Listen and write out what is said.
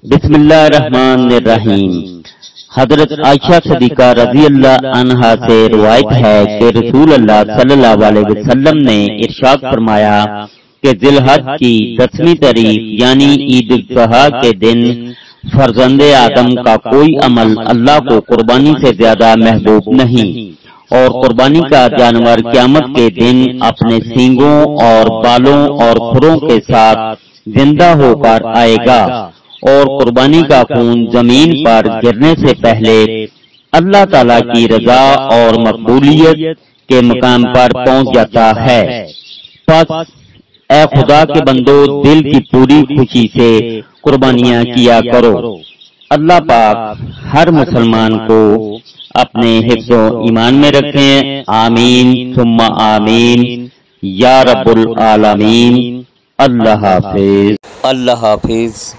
بسم اللہ الرحمن الرحیم۔ حضرت عائشہ صدیقہ رضی اللہ عنہا سے روایت ہے کہ رسول اللہ صلی اللہ علیہ وسلم نے ارشاد فرمایا کہ ذی الحج کی 10ویں تاریخ یعنی عید الاضحیٰ کے دن فرزند آدم کا کوئی عمل اللہ کو قربانی سے زیادہ محبوب نہیں، اور قربانی کا جانور قیامت کے دن اپنے سینگوں اور بالوں اور کھروں کے ساتھ زندہ ہو کر آئے گا، اور قربانی کا خون زمین پر گرنے سے پہلے اللہ تعالی کی رضا اور مقبولیت کے مقام پر پہنچ جاتا ہے۔ پس اے خدا کے بندو، دل کی پوری خوشی سے قربانیاں کیا کرو۔ اللہ پاک ہر مسلمان کو اپنے حفظ و ایمان میں رکھیں، آمین ثم آمین یا رب العالمین۔ اللہ حافظ۔ اللہ حافظ۔